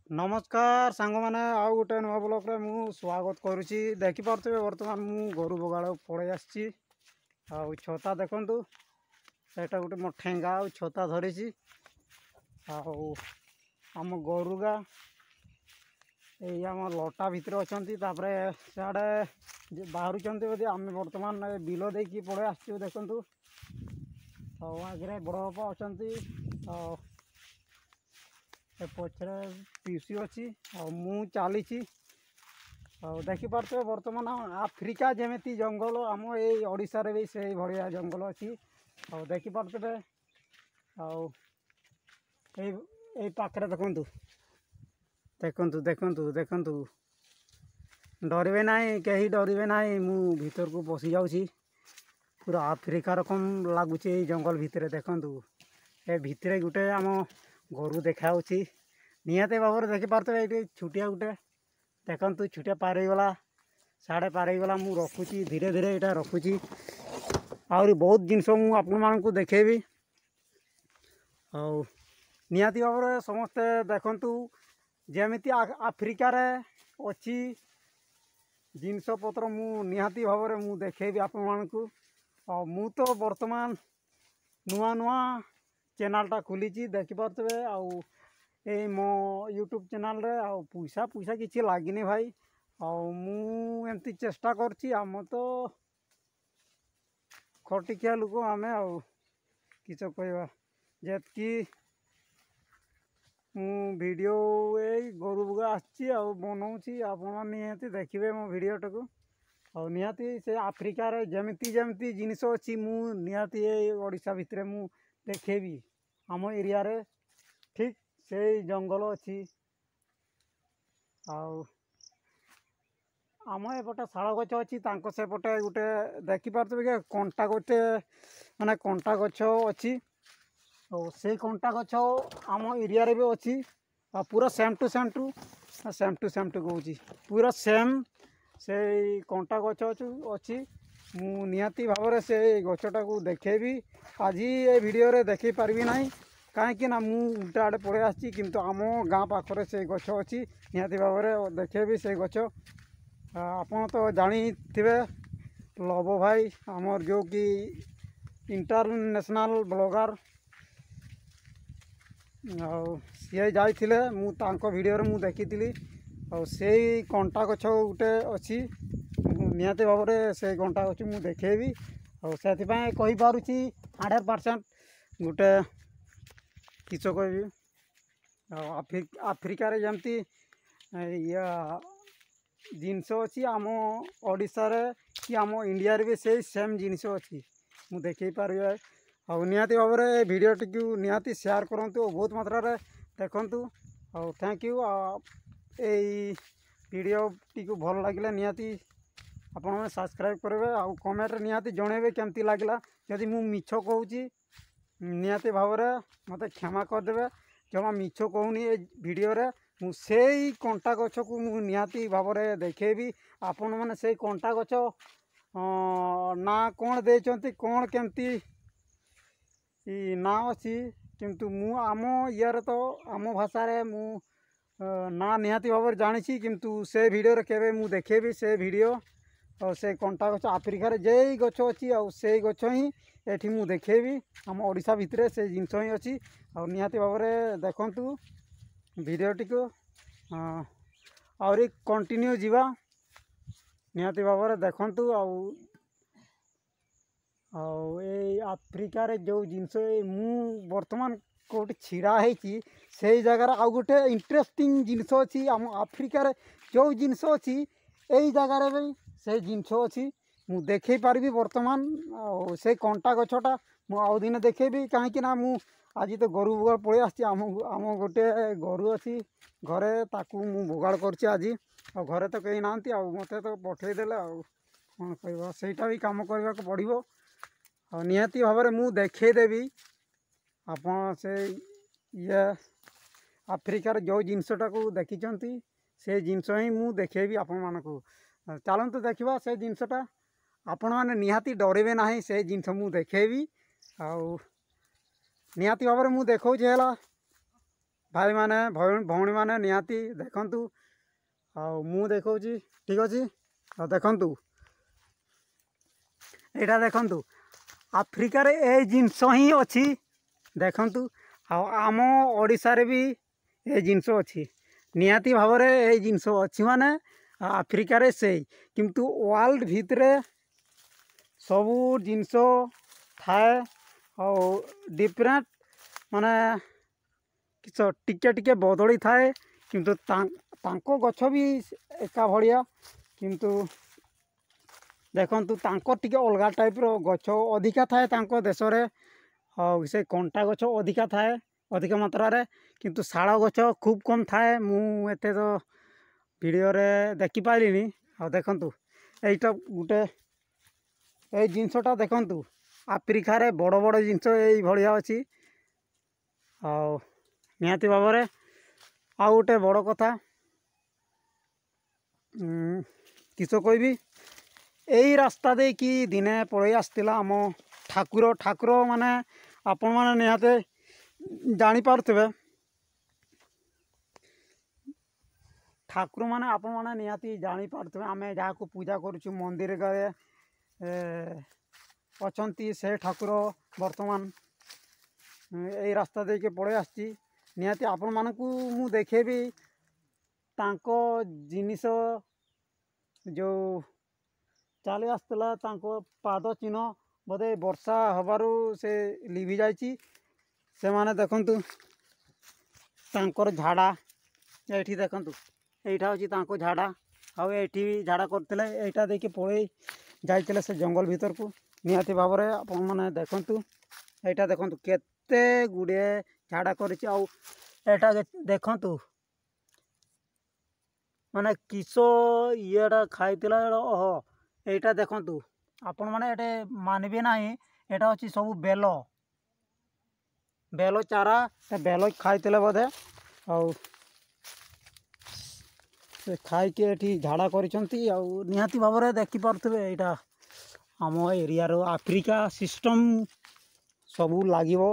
नमस्कार सांग मैंने आउ गोटे नुआ ब्लॉक रे मु स्वागत करुच्ची देखिपे बर्तमान मु गोरु बगाड़ पड़े आसी छता देखु सेटा गोटे मो ठेंगा छता धरी आम गोरुगा यही आम लटा भितर अच्छा सियाड़े बाहर आम बर्तमान बिल देकी पड़े आसचु देखु आगे बड़ बापा अच्छा पचरे पीसी अच्छी मु चली देखिपे बर्तमान आफ्रिका जमी जंगल आम ये भी से भाया जंगल अच्छी देखिपे पाखे देखु देखु देखु देखु डरवे ना कहीं डरवे ना मु भीतर को पशि जाऊँगी पूरा आफ्रिका रकम लगुच जंगल भितर देखु ए भितर गोटे आम गोरु देखा निहत भाव में देखिपे ये छुटिया गोटे देखु छुटिया पारगला साढ़े पारगला मु रखुची धीरे धीरे यहाँ रखुची आहरी बहुत जिनस मुझे देखेबी निहत भाव में समस्ते देखु जमी आफ्रिकार अच्छी जिनस पत्र मुझे भाव में मु देखेबी आपण मानकु मु तो वर्तमान नुआ नुआ चैनलटा खोली देखिपे ये मो यूट्यूब चैनल रे पैसा पैसा किसी लगिनी भाई एमती चेष्टा करची आम तो खटिकिया लोक आम किस कहवा जी वीडियो गोरु बुगा आसी बनाऊँगी आपती देखिए मो वीडियोटा को निहाती से आफ्रिकार जमती जमती जिनस अच्छी मुझे ओडिशा भितर मु देखेबी आम एरिया रे ठीक से जंगल अच्छी आम एपटे शाल गछ अच्छी सेपटे गोटे देखिपे कंटा गोटे माने कंटा गछ अच्छी से कंटा गछ आम एरिया रे भी अच्छी पूरा सेम टू कहूँ पूरा सेम से कंटा गछ अच्छी मु निहाती भाव में से गछटा को देखेबी आज ये वीडियो रे देखी पारबी नहीं कहीं मु उल्टा आड़े पड़े आसी किंतु आम गाँ पाखरे से गछ अच्छी निहाती भाव में देखेबी से गछ आपन तो जानी थे लव भाई आमर जो कि इंटरनेशनल ब्लॉगर सी जाइए मुझे वीडियो रे मु देखी से कंटा गछ गोटे अच्छी निहाती भाव में से कंटा गछ मु देखेबी से कहीपी 100% गोटे किस कहबी आफ्रिकार जमती या जिनस अच्छी आम ओडिशा रे कि आम इंडिया रे भी से सेम जिनस अच्छी मु देखी पारे निहाती भाव में वीडियो टी निहाती शेयर करूँ बहुत मात्रा रे देखु थैंक यू वीडियो टी भल लगे निहाती आपण मैंने सब्सक्राइब करेंगे आउ कमेंट निहाती जनइबे केमती लगला जदि मु मिछ कहूँ निहाती भाव में मत क्षमा करदे जमा मिछ कहूनी वीडियो रे मु से कंटा गछ को मु निहाती भाव में देखेबी आपण मैंने से कंटा गछ ना कौन देचंती कौन केमती ना अच्छी किंतु मु आम यार तो आम भाषा रे मु ना निहाती भाव में जानी किंतु से वीडियो रे केबे मु देखेबी से वीडियो और से कंटा गछ आफ्रिकार जे गछ अच्छी से गछ ही एठी मु देखेबी आम ओडिशा भितर से जिनस ही अच्छी निहाती भाव में देखु वीडियोटी को आहरी कंटिन्यू जीवा निहाती भाव में देखु आफ्रिकार जो जिनस मु बर्तमान कोटी छिड़ा होती से जगार आउ गोटे इंटरेस्टिंग जिनस अच्छी आम आफ्रिकार जो जिनस अच्छी यही जगार भी से जिनस अच्छी मु देखे पारि बर्तमान से कंटा गछटा मु दिन देखेबी कहीं मु आज तो गोरु बगाड़ पड़े आम गोटे गोरु अच्छी घरे ताकू मु बगाड़ करछि आज घरे तो कहीं ना मत तो पठेदेले कौन कह सेटा भी कम करने को पड़ो निहाती भाव में मु देखेदेवी आप से ये आफ्रिकार जो जिनसटा को देखी से जिनस ही मु देखेबी आपण मानकु चलतु देखा से जिनसटा आपण मैंने निहाती डरवे ना से जिनस मु देखेबी निहाती भाव में मु देखा भाई माने भौणी माने निहाती देखंतु मु देखौची ठीक अछि देखंतु एटा देखंतु आफ्रिका रे ए जिनस ही अछि देखंतु आम ओडिशा रे भी ए जिनस अछि निहाती भाव रे ए जिनस अछि माने आफ्रिका रे से किंतु वर्ल्ड भितरे सबू जिनस थाए और डिफरेंट माने किस टिके टिके बदली थाए किंतु तांको गछ भी एका भड़िया किंतु देखंतु तांको टिके अलगा टाइप रो गछ अधिका थाए तांको देश रे और से कंटा गछ अधिका थाए अधिक मात्रा रे किंतु शाल गछ खूब कम थाए मु एते तो वीडियो रे देखि पाइलिनी आ देखंतु एटा गुटे ए जिनसटा देखंतु आफ्रिका रे बड़ बड़ जिनस एई भड़िया अछि आ निहाती भाव में आउ गोटे बड़ कथा किस कहबी यही रास्ता दे कि दिने पलि आसला आम ठाकुर ठाकुर माने आपण माने निहाते जानी पारुथिबे ठाकुर माने आपण माने निहाती जानी पारुथिबे आमे जहाँ को पूजा करूछु मंदिर गए अछंती से ठाकुर वर्तमान यही रास्ता दे के पलि आसची निहाती आपण मानकू मु देखेबी तांको जिनिस जो चली आसला तांको पाद चिन्ह बोधे वर्षा हबारू से लिभि जाइची से माने देखंतु तांकर झाड़ा एठी देखंतु एठा अछि तांको झाड़ा आउ एठी झाड़ा करथिले एटा देके पळे जाइतिले से जंगल भीतर को निहाती भाव रे आपण माने देखंतु एटा देखंतु केते गुडे झाड़ा करिछि आउ एटा देखंतु माने किसो इएटा खाइतिला ओहो एटा देखंतु आपण माने एटे मानबे नाही एटा अछि सब बेलो बेलो चारा से बेलो खाइतिले बोधे आउ से खाई के एठी झाड़ा करिसंती आउ निहाती भाव रे देखि पारथबे एटा आम एरिया रो आफ्रिका सिस्टम सबू लागिवो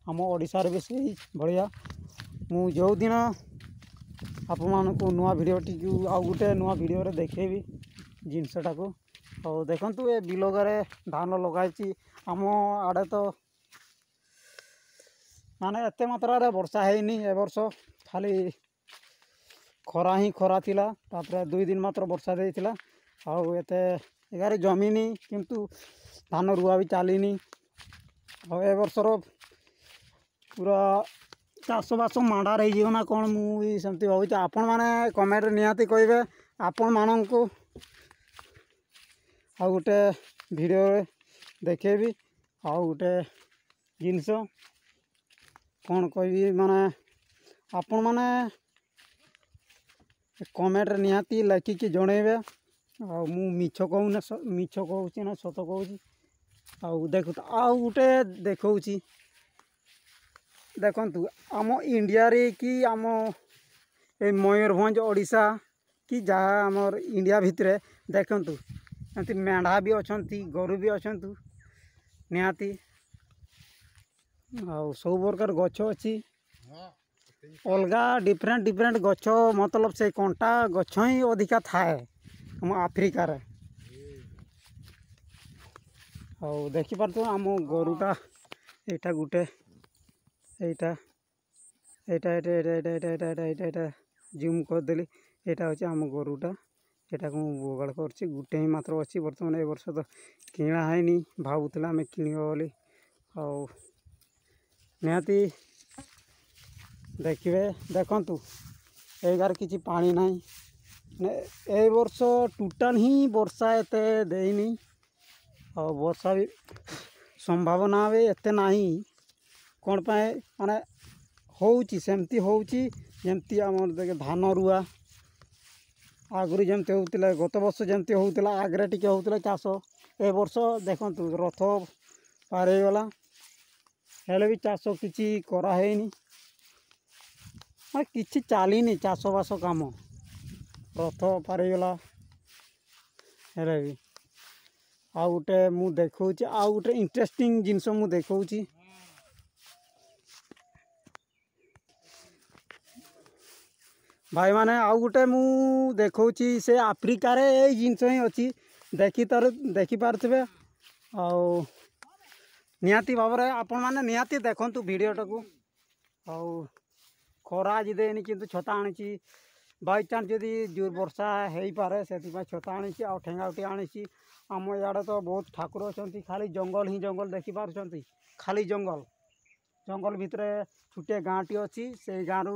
आम ओडिशा रे बेसी बढ़िया मु जो दिन आपण मानकू नुआ वीडियो टी आउ गुटे नुआ वीडियो रे देखेबी जिनसटा को और देखंतु ए बिलोगरे धान लगाइची आम आड़े तो माने एते मात्रा रे वर्षा हेनी ए वर्ष खाली खरा ही खरा थिला तापरे 2 दिन मात्र वर्षा देइथिला आउ एते एगारे जमीनी किंतु धान रुआ भी चालीनी और ए वर्षर पूरा चाष बास माड़ा रही जीव ना कौन मुझे सेमती भावी आपण मैंने कमेंट निहाती कहे आपण मानू आ गोटे वीडियो देखेबी आ गोटे जिनस कौन कह माने आपण माने कमेंट निहाती लिखिकी जनइबे आ मु मिछ कहूना मिछ कहूँ ना सत कहूँ आ देखु आ गोटे देखौची देखंतु आम इंडिया रे कि आम ए मयूरभंज ओडिशा कि जहाँ आमर इंडिया भितरे देखंतु एमती मेढ़ा भी अछंती गोरु भी अछंतु निहाती आ सब प्रकार गछ अच्छी अलगा डिफरेंट डिफरेंट गछ मतलब से कंटा गछ ही अधिका थाए आम आफ्रिका रे आ देखि पारतो आम गोरुटा एटा गुटे एटा एटा एटा एटा एटा एटा एटा एटा एटा एटा जूम करदेली एटा होची आम गोरुटा एटा को बगाड़ करछि गुटे ही मात्र अछि वर्तमान ए वर्ष तो किणा हैनी भाबुतला आम किणिबा बोली आ निहाती देखिए देखंतु एगार किछि पानी नाही ए वर्ष टोटाल ही वर्षा एते देइनी और वर्षा भी संभावना भी एते नाही कौन पाए माने होउची सेमती होउची जेमती आमर देखे धान रुआ आगुरी जेमती होउतिला गत वर्ष जेमती होउतिला आगरे टिके होउतिला चाष ए वर्ष देखंतु रथ पार हो गला हेले भी चाष किछि करा हेनी किछि चालीनी चाष बास काम रथ पार हो गला हेले भी आ गोटे मु देखौची आ गोटे इंटरेस्टिंग जिनस मु देखौची भाई माने आउ गुटे मु देखौची से आफ्रिका रे ए जिंस ही अछि देखि पारथिबे आउ निहाती भाବରେ ଆପଣମାନେ ନିହାତି ଦେଖନ୍ତୁ ଭିଡ଼ିଓଟାକୁ। ଆଉ ଖରା ଆଜି ଦେଇନି କିନ୍ତୁ ଛତା ଆଣିଛି ବାଇଚାନ୍ସ ଯଦି ଜୋର ବର୍ଷା ହେଇପାରେ ସେଥିପାଇଁ ଛତା ଆଣିଛି ଆଉ ଠେଙ୍ଗାଉଟି ଆଣିଛି। ଆମ ଇଆଡ଼େ ତ ବହୁତ ଠାକୁର ଅଛନ୍ତି, ଖାଲି ଜଙ୍ଗଲ ହିଁ ଜଙ୍ଗଲ ଦେଖିପାରୁଛନ୍ତି, ଖାଲି ଜଙ୍ଗଲ। ଜଙ୍ଗଲ ଭିତରେ ଛୋଟିଆ ଗାଁଟି ଅଛି, ସେଇ ଗାଁରୁ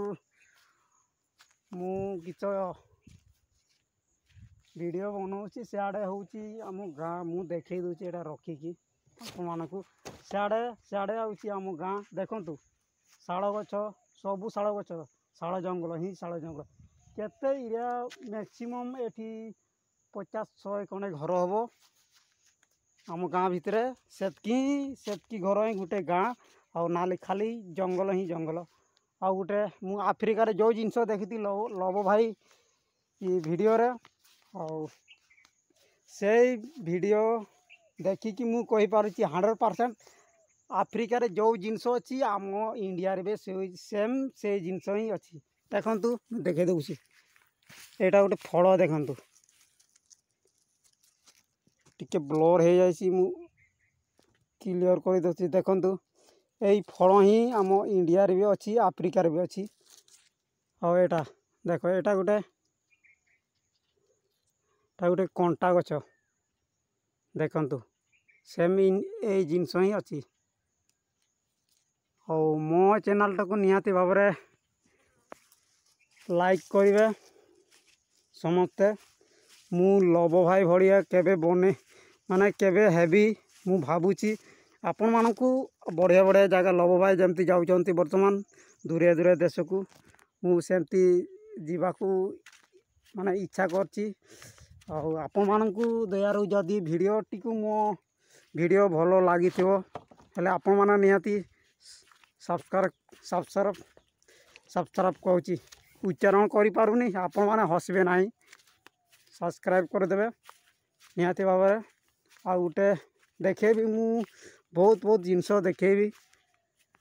ମୁଁ କିଛି ଭିଡ଼ିଓ ବନାଉଛି। ସିଆଡ଼େ ହେଉଛି ଆମ ଗାଁ, ମୁଁ ଦେଖେଇ ଦେଉଛି ଏଇଟା ରଖିକି ଆପଣମାନଙ୍କୁ। ସିଆଡ଼େ ହେଉଛି ଆମ ଗାଁ, ଦେଖନ୍ତୁ ଶାଳ ଗଛ, ସବୁ ଶାଳ ଗଛ, ଶାଳ ଜଙ୍ଗଲ ହିଁ ଶାଳ ଜଙ୍ଗଲ। କେତେ ଏରିଆ ମ୍ୟାକ୍ସିମମ୍ ଏଠି 50-100 ଖଣ୍ଡେ ଘର ହେବ ଆମ ଗାଁ ଭିତରେ। ସେତିକି ଘର ହିଁ ଗୋଟେ ଗାଁ, ଆଉ ନହେଲେ ଖାଲି ଜଙ୍ଗଲ ହିଁ ଜଙ୍ଗଲ। ଆଉ ଗୋଟେ ମୁଁ ଆଫ୍ରିକାରେ ଯେଉଁ ଜିନିଷ ଦେଖିଥିଲି ଲବ ଭାଇ ଭିଡ଼ିଓରେ, ଆଉ ସେଇ ଭିଡ଼ିଓ ଦେଖିକି ମୁଁ କହିପାରୁଛି 100% ଆଫ୍ରିକାରେ ଯେଉଁ ଜିନିଷ ଅଛି ଆମ ଇଣ୍ଡିଆରେ ବି ସେମ୍ ସେଇ ଜିନିଷ ହିଁ ଅଛି। ଦେଖନ୍ତୁ ମୁଁ ଦେଖେଇ ଦେଉଛି, ଏଇଟା ଗୋଟେ ଫଳ ଦେଖନ୍ତୁ, ଟିକେ ବ୍ଲର୍ ହେଇଯାଇଛି, ମୁଁ କ୍ଲିୟର କରିଦେଉଛି। ଦେଖନ୍ତୁ ଏଇ ଫଳ ହିଁ ଆମ ଇଣ୍ଡିଆରେ ବି ଅଛି, ଆଫ୍ରିକାରେ ବି ଅଛି। ଆଉ ଏଇଟା ଦେଖ, ଏଇଟା ଗୋଟେ କଣ୍ଟା ଗଛ, ଦେଖନ୍ତୁ ସେମ୍ ଏଇ ଜିନିଷ ହିଁ ଅଛି। ଆଉ ମୋ ଚ୍ୟାନେଲଟାକୁ ନିହାତି ଭାବରେ ଲାଇକ୍ କରିବେ ସମସ୍ତେ। ମୁଁ ଲବ ଭାଇ ଭଳିଆ କେବେ କେବେ ହେବି ମୁଁ ଭାବୁଛି। ଆପଣମାନଙ୍କୁ ବଢ଼ିଆ ବଢ଼ିଆ ଜାଗା ଲବ ଭାଇ ଯେମିତି ଯାଉଛନ୍ତି ବର୍ତ୍ତମାନ ଦୂରିଆ ଦୂରିଆ ଦେଶକୁ, ମୁଁ ସେମିତି ଯିବାକୁ ଇଚ୍ଛା କରିଛି। ଆଉ ଆପଣମାନଙ୍କୁ ଦୟାରୁ ଯଦି ମୋ ଭିଡ଼ିଓ ଭଲ ଲାଗିଥିବ ହେଲେ ଆପଣମାନେ ନିହାତି ସବସ୍କ୍ରାଇବ୍ କହୁଛି, ଉଚ୍ଚାରଣ କରିପାରୁନି, ଆପଣମାନେ ହସିବେ ନାହିଁ, ସବସ୍କ୍ରାଇବ୍ କରିଦେବେ ନିହାତି ଭାବରେ। ଆଉ ଗୋଟେ ଦେଖେଇବି, ମୁଁ ବହୁତ ଜିନିଷ ଦେଖେଇବି।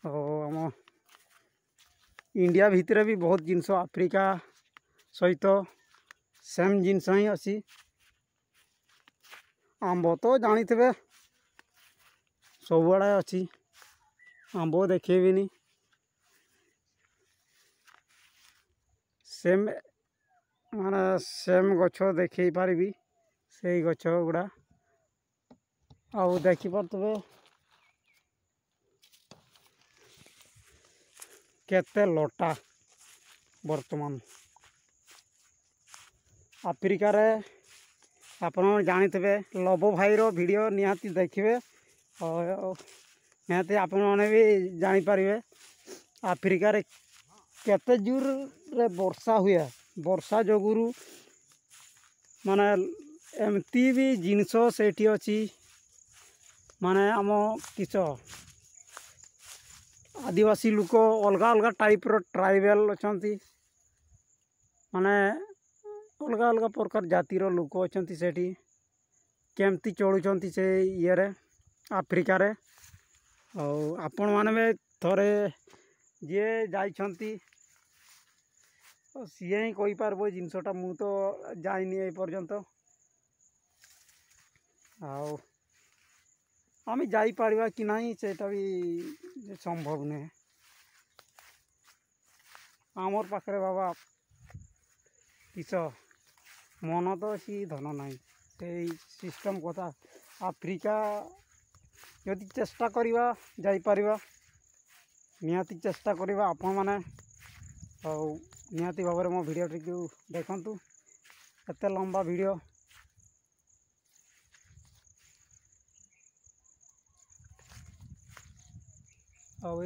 ଆଉ ଆମ ଇଣ୍ଡିଆ ଭିତରେ ବି ବହୁତ ଜିନିଷ ଆଫ୍ରିକା ସହିତ ସେମ୍ ଜିନିଷ ହିଁ ଅଛି। ଆମ୍ବ ତ ଜାଣିଥିବେ ସବୁଆଡ଼େ ଅଛି, ଆମ୍ବ ଦେଖେଇବିନି। ସେମ୍ ଗଛ ଦେଖେଇ ପାରିବି, ସେଇ ଗଛ ଗୁଡ଼ା। ଆଉ ଦେଖିପାରୁଥିବେ କେତେ ଲଟା ବର୍ତ୍ତମାନ ଆଫ୍ରିକାରେ। ଆପଣ ଜାଣିଥିବେ ଲବ ଭାଇର ଭିଡ଼ିଓ ନିହାତି ଦେଖିବେ, ନିହାତି ଆପଣମାନେ ବି ଜାଣିପାରିବେ ଆଫ୍ରିକାରେ କେତେ ଜୋରରେ ବର୍ଷା ହୁଏ। ବର୍ଷା ଯୋଗୁଁ ଏମିତି ବି ଜିନିଷ ସେଇଠି ଅଛି, ଆମ କିସ ଆଦିବାସୀ ଲୋକ ଅଲଗା ଅଲଗା ଟାଇପ୍ର ଟ୍ରାଇବାଲ୍ ଅଛନ୍ତି, ଅଲଗା ଅଲଗା ପ୍ରକାର ଜାତିର ଲୋକ ଅଛନ୍ତି ସେଠି। କେମିତି ଚଳୁଛନ୍ତି ସେ ଇଏରେ ଆଫ୍ରିକାରେ। ଆଉ ଆପଣମାନେ ବି ଥରେ ଯିଏ ଯାଇଛନ୍ତି ସିଏ ହିଁ କହିପାରିବ ଏ ଜିନିଷଟା, ମୁଁ ତ ଯାଇନି ଏ ପର୍ଯ୍ୟନ୍ତ। ଆଉ ଆମେ ଯାଇପାରିବା କି ନାହିଁ ସେଇଟା ବି ସମ୍ଭବ ନୁହେଁ। ଆମର ପାଖରେ ବାବା କିସ ମନ ତ ଅଛି, ଧନ ନାହିଁ, ସେଇ ସିଷ୍ଟମ୍ କଥା। ଆଫ୍ରିକା ଯଦି ଚେଷ୍ଟା କରିବା ଯାଇପାରିବା, ନିହାତି ଚେଷ୍ଟା କରିବା ଆପଣମାନେ। ଆଉ ନିହାତି ଭାବରେ ମୋ ଭିଡ଼ିଓଟିକୁ ଦେଖନ୍ତୁ, ଏତେ ଲମ୍ବା ଭିଡ଼ିଓ। ଆଉ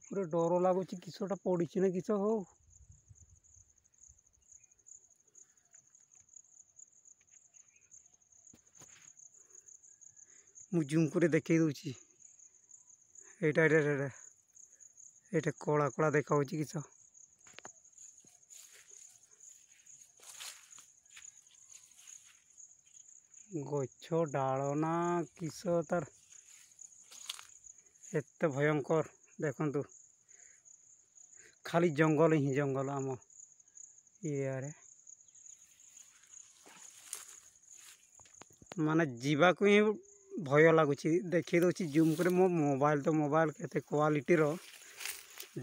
ପୁରା ଡର ଲାଗୁଛି, କିଛଟା ପଡ଼ିଛି ନା କିସ ହଉ। ମୁଁ ଜୁମ୍ କରି ଦେଖେଇ ଦେଉଛି, ଏଇଟା କଳା କଳା ଦେଖାଉଛି କିସ। ଗଛ ଡାଳ ନା କିସ ତାର ଏତେ ଭୟଙ୍କର, ଦେଖନ୍ତୁ खाली जंगल ही जंगल आम एरिया माने जीवाक ही भय लगुच देखी दूसरी जूम कर मो मोबाइल तो मोबाइल केते क्वालिटी रो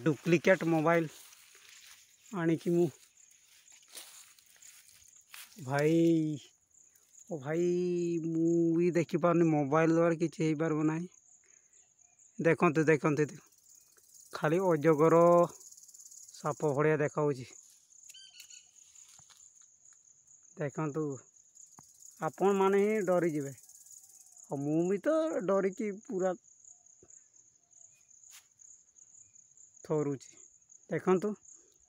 डुप्लिकेट मोबाइल आनिकी मु भाई ओ भाई मुवी देखी पारनी मोबाइल द्वारा किसी हो पार ना देखते देखते खाली अजगर साप भाया देखा देखु आपण माने ही डरी ଯିବେ और मुझे तो डरिकी पूरा थरुची देखु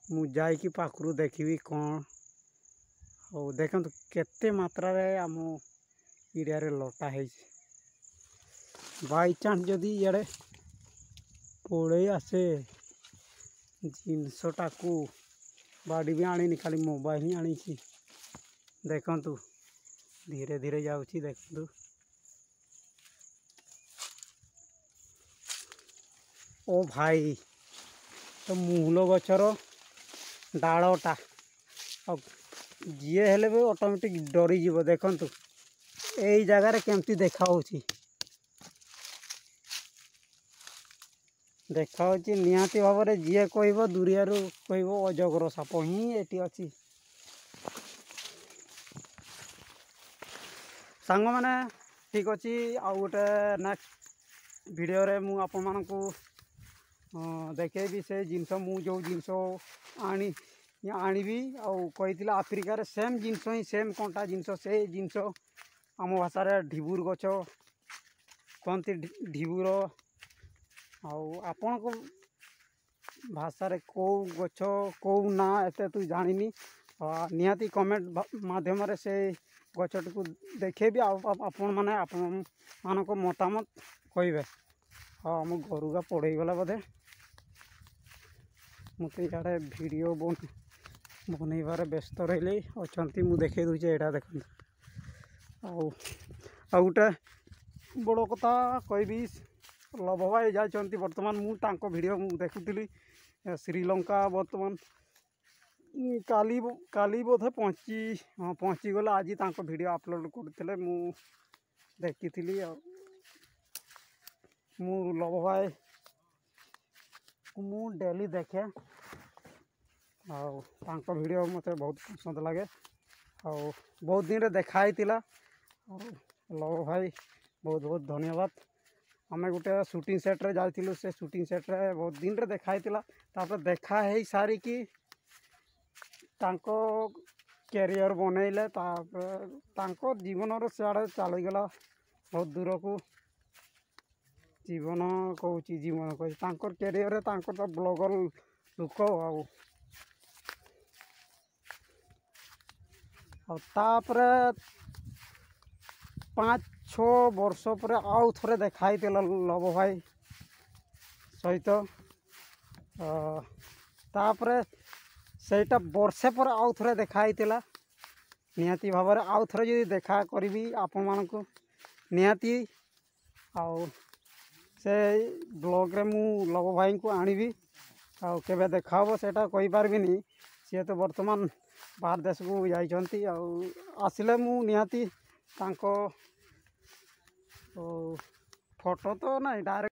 मुझे पाखु देखी कौन और देखु केते मात्रा रे आम एरिया रे लटा है बाई चांस जदि इे पड़े आसे जिनसटा को बाड़ी भी आनी खाली मोबाइल ही आनी देखु धीरे धीरे जाऊँगी देखु ओ भाई तो मूल गचर डालटा जी हेले भी ऑटोमेटिक डरीज देखु यही जगार केमती देखा देखा निहाती भाव में जी कह दूरिया कह अजगर साप ही ये अच्छी सांग मैंने ठीक अच्छे आउ गोटे नेक्स्ट वीडियो रे मु आपण मानकु देखेबी से जिनस मु जो जिनस आनी आनिबी आउ कही आफ्रिकार सेम जिनस ही सेम कंटा जिनस से जिनस आम भाषा रे ढिबुर गछ कहती ढिबुर आपण को भाषा रे कौ गछ कौ ना एते तू जानिनी निहाती कमेंट माध्यम रे से गछटी को देखेबी आपण माने आपण मानक मतामत कहे हाँ आम घरुगा पड़े गला बोधे मत इे वीडियो बनइबार व्यस्त रही अच्छा मुझे देखे दूचे यहाँ देखते गोटे बड़ कथा कहबी लभ भाई जाती बर्तमान मुझे वीडियो देखुली श्रीलंका बर्तमान काली काली बोधे पहुँची गला आज वीडियो अपलोड करते देखी मु लभ भाई मु डेली देखे वीडियो मत बहुत पसंद लगे बहुत दिन रे देखाई लव भाई बहुत बहुत धन्यवाद आम गोटे शूटिंग सेट रे जाइलु से शूटिंग सेट रे बहुत दिन रे देखाई देखा है सारिकी कैरियर बनइले जीवन सियाड़े चलीगला बहुत दूर को जीवन कहूँ जीवन कह कैरियर तो ब्लॉगर लुक आउे 5-6 वर्ष पर आउ थे देखाई लव भाई सहित तापरे सेटा वर्षे पर आउ थे देखाई निहाती भाव में आउ थे जी देखा करी आपण मानक निहाती आउ से ब्लॉग रे मु लव भाई को आनिबी केबे देखा सेटा कहि पारबिनी सी तो वर्तमान बाहर देश को जाइछंती आसिले मु निहाती तांको फोटो तो नहीं डायरेक्ट